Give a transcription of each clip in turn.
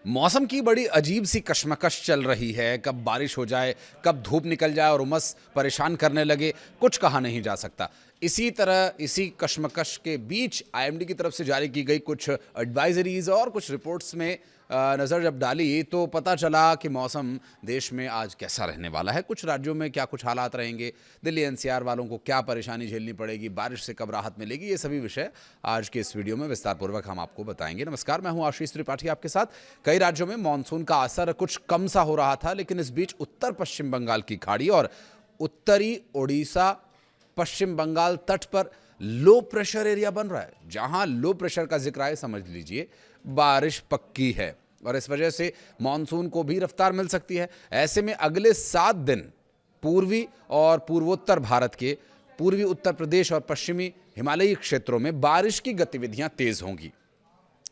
मौसम की बड़ी अजीब सी कशमकश चल रही है। कब बारिश हो जाए, कब धूप निकल जाए और उमस परेशान करने लगे, कुछ कहा नहीं जा सकता। इसी तरह इसी कशमकश के बीच आईएमडी की तरफ से जारी की गई कुछ एडवाइजरीज और कुछ रिपोर्ट्स में नज़र जब डाली तो पता चला कि मौसम देश में आज कैसा रहने वाला है। कुछ राज्यों में क्या कुछ हालात रहेंगे, दिल्ली एनसीआर वालों को क्या परेशानी झेलनी पड़ेगी, बारिश से कब राहत मिलेगी, ये सभी विषय आज के इस वीडियो में विस्तारपूर्वक हम आपको बताएंगे। नमस्कार, मैं हूं आशीष त्रिपाठी आपके साथ। कई राज्यों में मानसून का असर कुछ कम सा हो रहा था, लेकिन इस बीच उत्तर पश्चिम बंगाल की खाड़ी और उत्तरी ओडिशा पश्चिम बंगाल तट पर लो प्रेशर एरिया बन रहा है। जहां लो प्रेशर का जिक्र है, समझ लीजिए बारिश पक्की है और इस वजह से मानसून को भी रफ्तार मिल सकती है। ऐसे में अगले 7 दिन पूर्वी और पूर्वोत्तर भारत के पूर्वी उत्तर प्रदेश और पश्चिमी हिमालयी क्षेत्रों में बारिश की गतिविधियां तेज होंगी।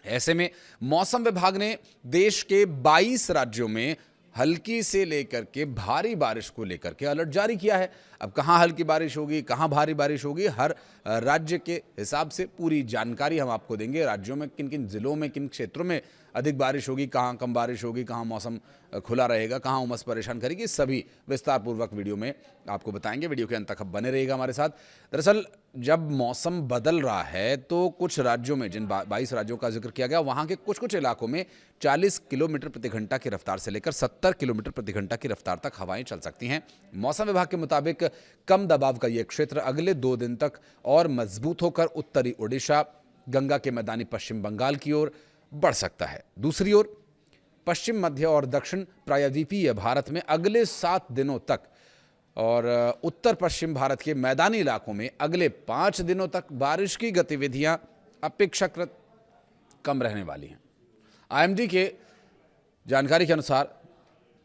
ऐसे में मौसम विभाग ने देश के 22 राज्यों में हल्की से लेकर के भारी बारिश को लेकर के अलर्ट जारी किया है। अब कहां हल्की बारिश होगी, कहां भारी बारिश होगी, हर राज्य के हिसाब से पूरी जानकारी हम आपको देंगे। राज्यों में किन किन जिलों में, किन क्षेत्रों में अधिक बारिश होगी, कहां कम बारिश होगी, कहां मौसम खुला रहेगा, कहां उमस परेशान करेगी, सभी विस्तार पूर्वक वीडियो में आपको बताएंगे। वीडियो के अंत तक बने रहिएगा हमारे साथ। दरअसल जब मौसम बदल रहा है तो कुछ राज्यों में, जिन 22 राज्यों का जिक्र किया गया, वहां के कुछ कुछ इलाकों में 40 किलोमीटर प्रति घंटा की रफ्तार से लेकर 70 किलोमीटर प्रति घंटा की रफ्तार तक हवाएं चल सकती हैं। मौसम विभाग के मुताबिक कम दबाव का यह क्षेत्र अगले 2 दिन तक और मजबूत होकर उत्तरी ओडिशा, गंगा के मैदानी पश्चिम बंगाल की ओर बढ़ सकता है। दूसरी ओर पश्चिम, मध्य और दक्षिण प्रायद्वीपीय भारत में अगले 7 दिनों तक और उत्तर पश्चिम भारत के मैदानी इलाकों में अगले 5 दिनों तक बारिश की गतिविधियां अपेक्षाकृत कम रहने वाली हैं। आईएमडी के जानकारी के अनुसार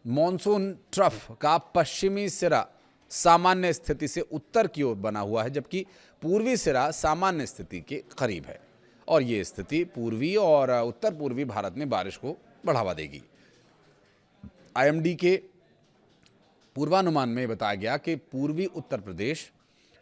मॉनसून ट्रफ का पश्चिमी सिरा सामान्य स्थिति से उत्तर की ओर बना हुआ है, जबकि पूर्वी सिरा सामान्य स्थिति के करीब है और ये स्थिति पूर्वी और उत्तर पूर्वी भारत में बारिश को बढ़ावा देगी। आईएमडी के पूर्वानुमान में बताया गया कि पूर्वी उत्तर प्रदेश,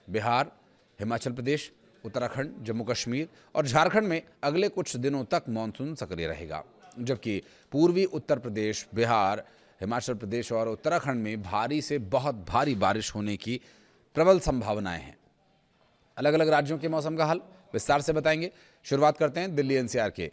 बिहार, हिमाचल प्रदेश, उत्तराखंड, जम्मू कश्मीर और झारखंड में अगले कुछ दिनों तक मानसून सक्रिय रहेगा, जबकि पूर्वी उत्तर प्रदेश, बिहार, हिमाचल प्रदेश और उत्तराखंड में भारी से बहुत भारी बारिश होने की प्रबल संभावनाएं हैं। अलग अलग राज्यों के मौसम का हाल विस्तार से बताएंगे। शुरुआत करते हैं दिल्ली एनसीआर के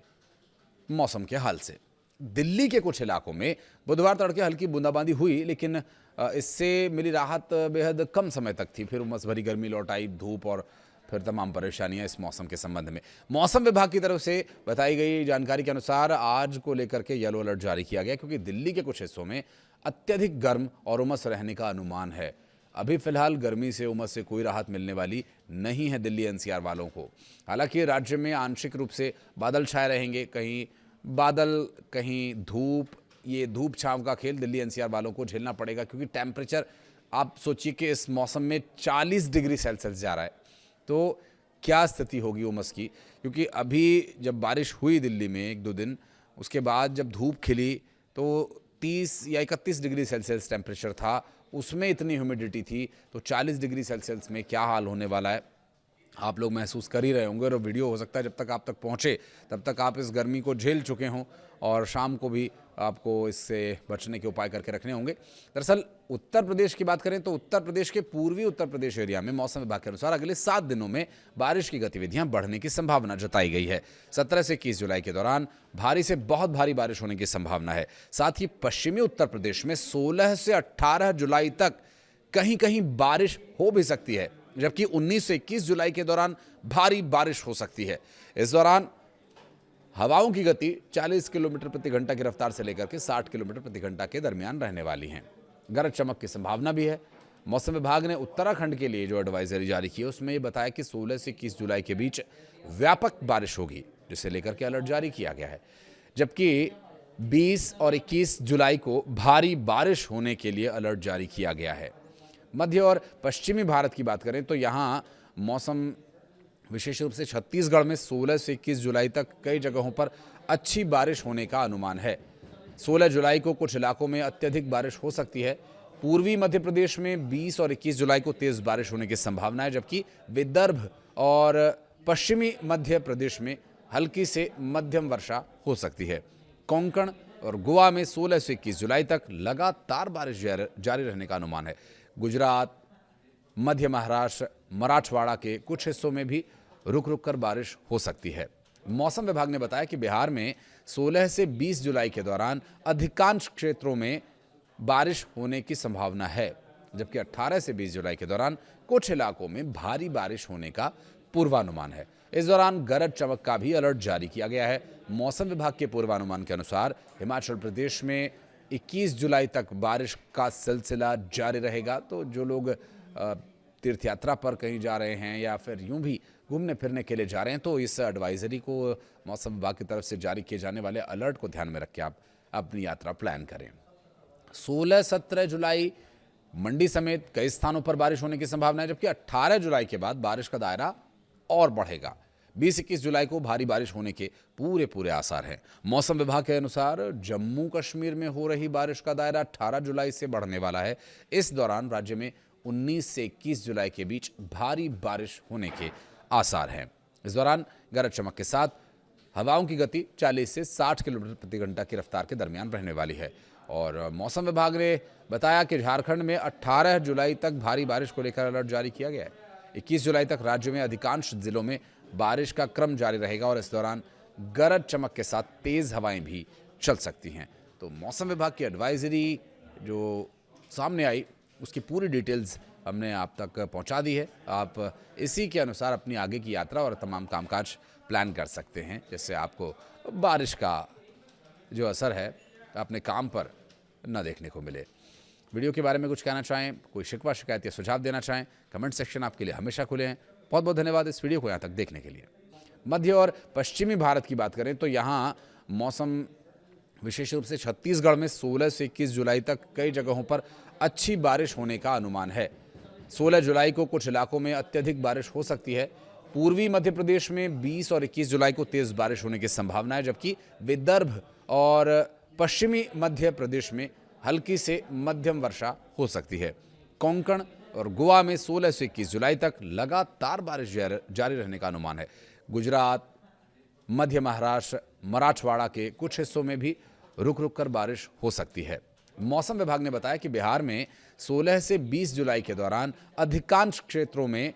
मौसम के हाल से। दिल्ली के कुछ इलाकों में बुधवार तड़के हल्की बूंदाबांदी हुई, लेकिन इससे मिली राहत बेहद कम समय तक थी। फिर उमस भरी गर्मी लौट आई, धूप और फिर तमाम परेशानियां इस मौसम के संबंध में। मौसम विभाग की तरफ से बताई गई जानकारी के अनुसार आज को लेकर के येलो अलर्ट जारी किया गया, क्योंकि दिल्ली के कुछ हिस्सों में अत्यधिक गर्म और उमस रहने का अनुमान है। अभी फिलहाल गर्मी से, उमस से कोई राहत मिलने वाली नहीं है दिल्ली एनसीआर वालों को। हालांकि राज्य में आंशिक रूप से बादल छाए रहेंगे, कहीं बादल कहीं धूप। ये धूप छांव का खेल दिल्ली एनसीआर वालों को झेलना पड़ेगा, क्योंकि टेम्परेचर आप सोचिए कि इस मौसम में 40 डिग्री सेल्सियस जा रहा है, तो क्या स्थिति होगी उमस की। क्योंकि अभी जब बारिश हुई दिल्ली में 1-2 दिन, उसके बाद जब धूप खिली तो 30 या 31 डिग्री सेल्सियस टेम्परेचर था, उसमें इतनी ह्यूमिडिटी थी, तो 40 डिग्री सेल्सियस में क्या हाल होने वाला है आप लोग महसूस कर ही रहे होंगे। और वीडियो हो सकता है जब तक आप तक पहुंचे तब तक आप इस गर्मी को झेल चुके हों और शाम को भी आपको इससे बचने के उपाय करके रखने होंगे। दरअसल उत्तर प्रदेश की बात करें तो उत्तर प्रदेश के पूर्वी उत्तर प्रदेश एरिया में मौसम विभाग के अनुसार अगले 7 दिनों में बारिश की गतिविधियां बढ़ने की संभावना जताई गई है। 17 से 21 जुलाई के दौरान भारी से बहुत भारी बारिश होने की संभावना है। साथ ही पश्चिमी उत्तर प्रदेश में 16 से 18 जुलाई तक कहीं कहीं बारिश हो भी सकती है, जबकि 19 से 21 जुलाई के दौरान भारी बारिश हो सकती है। इस दौरान हवाओं की गति 40 किलोमीटर प्रति घंटा की रफ्तार से लेकर के 60 किलोमीटर प्रति घंटा के दरमियान रहने वाली हैं। गरज चमक की संभावना भी है। मौसम विभाग ने उत्तराखंड के लिए जो एडवाइजरी जारी की है उसमें ये बताया कि 16 से 21 जुलाई के बीच व्यापक बारिश होगी, जिसे लेकर के अलर्ट जारी किया गया है। जबकि 20 और 21 जुलाई को भारी बारिश होने के लिए अलर्ट जारी किया गया है। मध्य और पश्चिमी भारत की बात करें तो यहाँ मौसम विशेष रूप से छत्तीसगढ़ में 16 से 21 जुलाई तक कई जगहों पर अच्छी बारिश होने का अनुमान है। 16 जुलाई को कुछ इलाकों में अत्यधिक बारिश हो सकती है। पूर्वी मध्य प्रदेश में 20 और 21 जुलाई को तेज बारिश होने की संभावना है, जबकि विदर्भ और पश्चिमी मध्य प्रदेश में हल्की से मध्यम वर्षा हो सकती है। कोंकण और गोवा में 16 से 21 जुलाई तक लगातार बारिश जारी रहने का अनुमान है। गुजरात, मध्य महाराष्ट्र, मराठवाड़ा के कुछ हिस्सों में भी रुक रुक कर बारिश हो सकती है। मौसम विभाग ने बताया कि बिहार में 16 से 20 जुलाई के दौरान अधिकांश क्षेत्रों में बारिश होने की संभावना है, जबकि 18 से 20 जुलाई के दौरान कुछ इलाकों में भारी बारिश होने का पूर्वानुमान है। इस दौरान गरज चमक का भी अलर्ट जारी किया गया है। मौसम विभाग के पूर्वानुमान के अनुसार हिमाचल प्रदेश में 21 जुलाई तक बारिश का सिलसिला जारी रहेगा। तो जो लोग तीर्थ यात्रा पर कहीं जा रहे हैं या फिर यूं भी घूमने फिरने के लिए जा रहे हैं, तो इस एडवाइजरी को मौसम विभाग की तरफ से जारी किए जाने वाले अलर्ट को ध्यान में रख के आप अपनी यात्रा प्लान करें। 16-17 जुलाई मंडी समेत कई स्थानों पर बारिश होने की संभावना है, जबकि 18 जुलाई के बाद बारिश का दायरा और बढ़ेगा। 20-21 जुलाई को भारी बारिश होने के पूरे आसार हैं। मौसम विभाग के अनुसार जम्मू कश्मीर में हो रही बारिश का दायरा 18 जुलाई से बढ़ने वाला है। इस दौरान राज्य में 19 से 21 जुलाई के बीच भारी बारिश होने के आसार हैं। इस दौरान गरज चमक के साथ हवाओं की गति 40 से 60 किलोमीटर प्रति घंटा की रफ्तार के दरमियान रहने वाली है। और मौसम विभाग ने बताया कि झारखंड में 18 जुलाई तक भारी बारिश को लेकर अलर्ट जारी किया गया है। 21 जुलाई तक राज्य में अधिकांश जिलों में बारिश का क्रम जारी रहेगा और इस दौरान गरज चमक के साथ तेज हवाएं भी चल सकती हैं। तो मौसम विभाग की एडवाइजरी जो सामने आई उसकी पूरी डिटेल्स हमने आप तक पहुंचा दी है। आप इसी के अनुसार अपनी आगे की यात्रा और तमाम कामकाज प्लान कर सकते हैं, जिससे आपको बारिश का जो असर है अपने काम पर न देखने को मिले। वीडियो के बारे में कुछ कहना चाहें, कोई शिकवा शिकायत या सुझाव देना चाहें, कमेंट सेक्शन आपके लिए हमेशा खुले हैं। बहुत बहुत धन्यवाद इस वीडियो को यहाँ तक देखने के लिए। मध्य और पश्चिमी भारत की बात करें तो यहाँ मौसम विशेष रूप से छत्तीसगढ़ में 16 से 21 जुलाई तक कई जगहों पर अच्छी बारिश होने का अनुमान है। 16 जुलाई को कुछ इलाकों में अत्यधिक बारिश हो सकती है। पूर्वी मध्य प्रदेश में 20 और 21 जुलाई को तेज बारिश होने की संभावना है, जबकि विदर्भ और पश्चिमी मध्य प्रदेश में हल्की से मध्यम वर्षा हो सकती है। कोंकण और गोवा में 16 से 21 जुलाई तक लगातार बारिश जारी रहने का अनुमान है। गुजरात, मध्य महाराष्ट्र, मराठवाड़ा के कुछ हिस्सों में भी रुक रुक कर बारिश हो सकती है। मौसम विभाग ने बताया कि बिहार में 16 से 20 जुलाई के दौरान अधिकांश क्षेत्रों में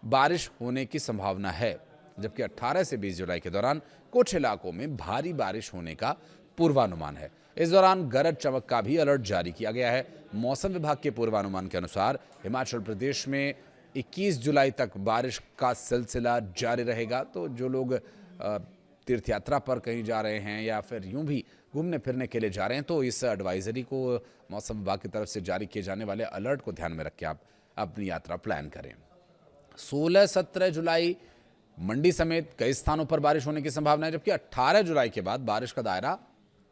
बारिश होने की संभावना है, जबकि 18 से 20 जुलाई के दौरान कुछ इलाकों में भारी बारिश होने का पूर्वानुमान है। इस दौरान गरज चमक का भी अलर्ट जारी किया गया है। मौसम विभाग के पूर्वानुमान के अनुसार हिमाचल प्रदेश में 21 जुलाई तक बारिश का सिलसिला जारी रहेगा। तो जो लोग तीर्थ यात्रा पर कहीं जा रहे हैं या फिर यूं भी घूमने फिरने के लिए जा रहे हैं, तो इस एडवाइजरी को मौसम विभाग की तरफ से जारी किए जाने वाले अलर्ट को ध्यान में रख के आप अपनी यात्रा प्लान करें। 16-17 जुलाई मंडी समेत कई स्थानों पर बारिश होने की संभावना है, जबकि 18 जुलाई के बाद बारिश का दायरा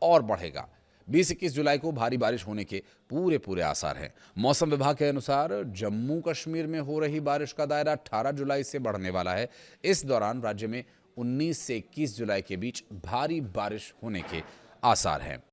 और बढ़ेगा। 20-21 जुलाई को भारी बारिश होने के पूरे आसार हैं। मौसम विभाग के अनुसार जम्मू कश्मीर में हो रही बारिश का दायरा 18 जुलाई से बढ़ने वाला है। इस दौरान राज्य में 19 से 21 जुलाई के बीच भारी बारिश होने के आसार हैं।